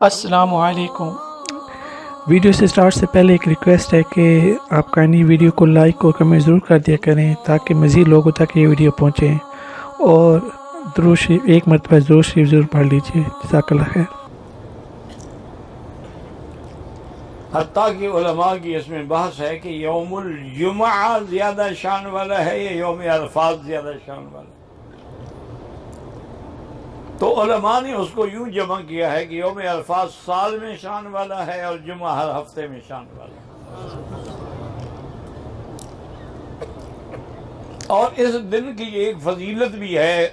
السلام علیکم۔ ویڈیو سے سٹارٹ سے پہلے ایک ریکویسٹ ہے کہ آپ کائنڈلی ویڈیو کو لائک اور کمنٹ ضرور کر دیا کریں تاکہ مزید لوگوں تک یہ ویڈیو پہنچے، اور درود شریف ایک مرتبہ درود شریف ضرور پڑھ لیجئے۔ جزاک اللہ خیر۔ حتیٰ کہ علماء کی اس میں بحث ہے کہ یوم الجمعہ زیادہ شان والا ہے یا یوم عرفات زیادہ شان والا ہے، تو علماء نے اس کو یوں جمع کیا ہے کہ یوم عرفات سال میں شان والا ہے اور جمعہ ہر ہفتے میں شان والا ہے۔ اور اس دن کی ایک فضیلت بھی ہے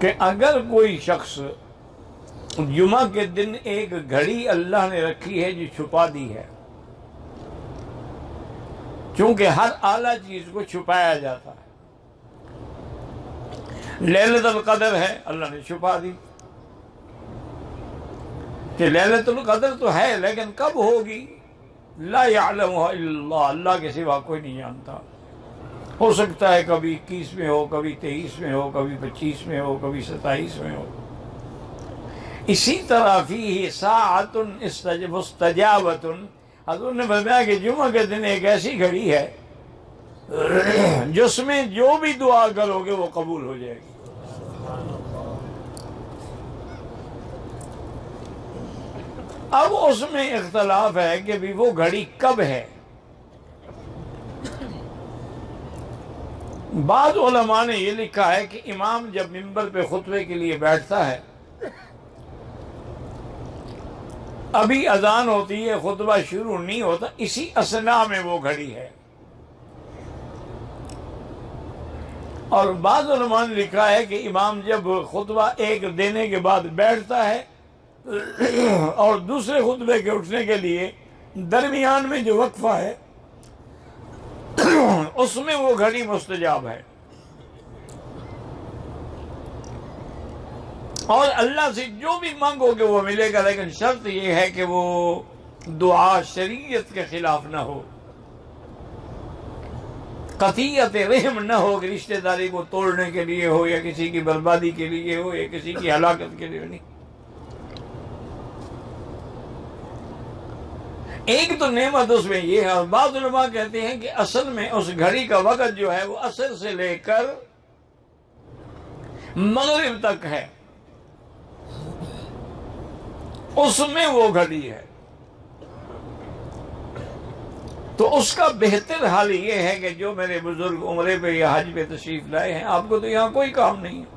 کہ اگر کوئی شخص جمعہ کے دن ایک گھڑی اللہ نے رکھی ہے جو چھپا دی ہے، چونکہ ہر اعلیٰ چیز کو چھپایا جاتا ہے، لیلۃ القدر ہے اللہ نے چھپا دی کہ لیلۃ القدر تو ہے لیکن کب ہوگی، لا یعلمها الا اللہ، اللہ کے سوا کوئی نہیں جانتا۔ ہو سکتا ہے کبھی 21 میں ہو، کبھی 23 میں ہو، کبھی 25 میں ہو، کبھی 27 میں ہو۔ اسی طرح فیہ ساعۃ مستجابۃ، حضور نے فرمایا کہ جمعہ کے دن ایک ایسی گھڑی ہے جس میں جو بھی دعا کرو گے وہ قبول ہو جائے گی۔ اب اس میں اختلاف ہے کہ بھی وہ گھڑی کب ہے۔ بعض علماء نے یہ لکھا ہے کہ امام جب منبر پہ خطبے کے لیے بیٹھتا ہے، ابھی اذان ہوتی ہے، خطبہ شروع نہیں ہوتا، اسی اثناء میں وہ گھڑی ہے۔ اور بعض علماء نے لکھا ہے کہ امام جب خطبہ ایک دینے کے بعد بیٹھتا ہے اور دوسرے خطبے کے اٹھنے کے لیے درمیان میں جو وقفہ ہے اس میں وہ گھڑی مستجاب ہے، اور اللہ سے جو بھی مانگو گے وہ ملے گا، لیکن شرط یہ ہے کہ وہ دعا شریعت کے خلاف نہ ہو، قطیعت رحم نہ ہو کہ رشتہ داری کو توڑنے کے لیے ہو، یا کسی کی بربادی کے لیے ہو، یا کسی کی ہلاکت کے لیے نہیں۔ ایک تو نعمت اس میں یہ ہے، اور بعض علماء کہتے ہیں کہ اصل میں اس گھڑی کا وقت جو ہے وہ عصر سے لے کر مغرب تک ہے، اس میں وہ گھڑی ہے۔ تو اس کا بہتر حال یہ ہے کہ جو میرے بزرگ عمرے پہ یا حج پہ تشریف لائے ہیں، آپ کو تو یہاں کوئی کام نہیں ہے،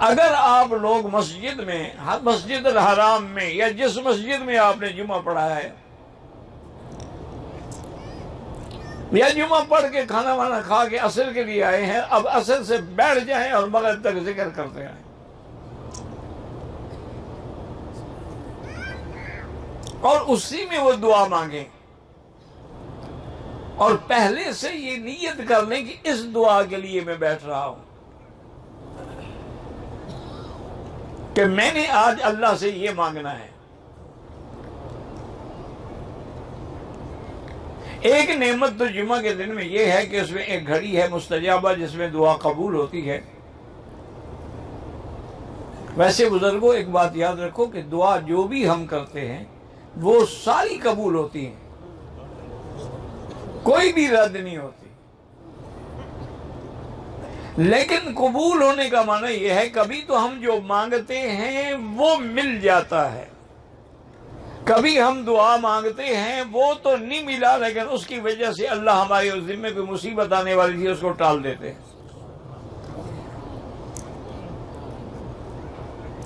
اگر آپ لوگ مسجد میں، مسجد الحرام میں، یا جس مسجد میں آپ نے جمعہ پڑھا ہے، یا جمعہ پڑھ کے کھانا وانا کھا کے عصر کے لیے آئے ہیں، اب عصر سے بیٹھ جائیں اور مغرب تک ذکر کرتے آئیں، اور اسی میں وہ دعا مانگیں، اور پہلے سے یہ نیت کر لیں کہ اس دعا کے لیے میں بیٹھ رہا ہوں، کہ میں نے آج اللہ سے یہ مانگنا ہے۔ ایک نعمت تو جمعہ کے دن میں یہ ہے کہ اس میں ایک گھڑی ہے مستجابہ جس میں دعا قبول ہوتی ہے۔ ویسے بزرگوں ایک بات یاد رکھو کہ دعا جو بھی ہم کرتے ہیں وہ ساری قبول ہوتی ہیں، کوئی بھی رد نہیں ہوتی، لیکن قبول ہونے کا معنی یہ ہے کبھی تو ہم جو مانگتے ہیں وہ مل جاتا ہے، کبھی ہم دعا مانگتے ہیں وہ تو نہیں ملا، لیکن اس کی وجہ سے اللہ ہمارے اس ذمے پہ مصیبت آنے والی تھی اس کو ٹال دیتے ہیں۔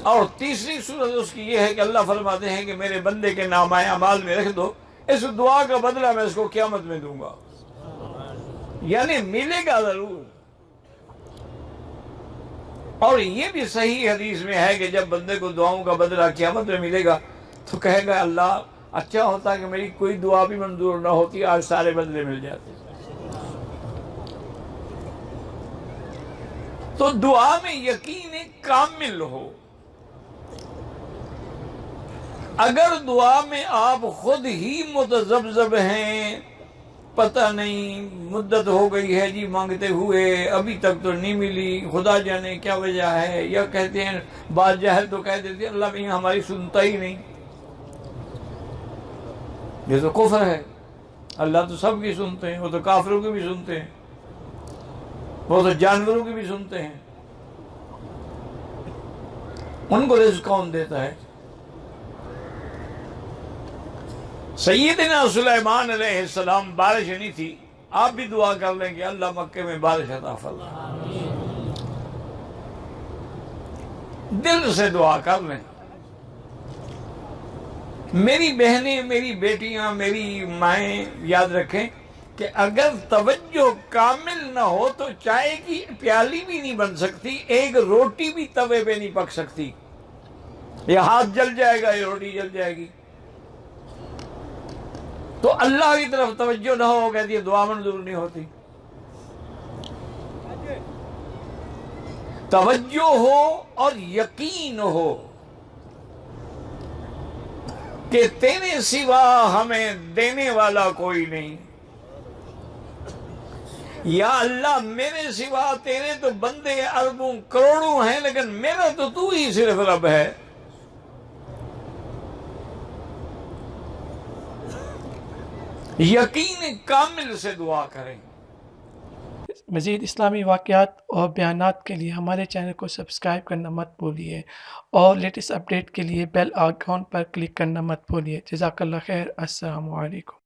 اور تیسری صورت اس کی یہ ہے کہ اللہ فرماتے ہیں کہ میرے بندے کے نامہ اعمال میں رکھ دو، اس دعا کا بدلہ میں اس کو قیامت میں دوں گا، یعنی ملے گا ضرور۔ اور یہ بھی صحیح حدیث میں ہے کہ جب بندے کو دعاؤں کا بدلہ قیامت میں ملے گا تو کہے گا اللہ اچھا ہوتا کہ میری کوئی دعا بھی منظور نہ ہوتی، آج سارے بدلے مل جاتے۔ تو دعا میں یقین کامل ہو۔ اگر دعا میں آپ خود ہی متذبذب ہیں پتہ نہیں مدت ہو گئی ہے جی مانگتے ہوئے ابھی تک تو نہیں ملی، خدا جانے کیا وجہ ہے، یا کہتے ہیں بعض جاہل تو کہہ دیتے ہیں اللہ بھی ہماری سنتا ہی نہیں۔ یہ تو کفر ہے، اللہ تو سب کی سنتے ہیں، وہ تو کافروں کی بھی سنتے ہیں، وہ تو جانوروں کی بھی سنتے ہیں، ان کو رزق کون دیتا ہے؟ سیدنا سلیمان علیہ السلام بارش نہیں تھی، آپ بھی دعا کر لیں کہ اللہ مکے میں بارش عطا فرما، دل سے دعا کر لیں۔ میری بہنیں، میری بیٹیاں، میری مائیں یاد رکھیں کہ اگر توجہ کامل نہ ہو تو چائے کی پیالی بھی نہیں بن سکتی، ایک روٹی بھی توے پہ نہیں پک سکتی، یہ ہاتھ جل جائے گا، یہ روٹی جل جائے گی۔ تو اللہ کی طرف توجہ نہ ہو کہتی ہے دعا منظور نہیں ہوتی۔ توجہ ہو اور یقین ہو کہ تیرے سوا ہمیں دینے والا کوئی نہیں، یا اللہ میرے سوا تیرے تو بندے اربوں کروڑوں ہیں لیکن میرا تو ہی صرف رب ہے۔ یقین کامل سے دعا کریں۔ مزید اسلامی واقعات اور بیانات کے لیے ہمارے چینل کو سبسکرائب کرنا مت بھولیے اور لیٹسٹ اپڈیٹ کے لیے بیل آئیکن پر کلک کرنا مت بھولیے۔ جزاک اللہ خیر۔ السلام علیکم۔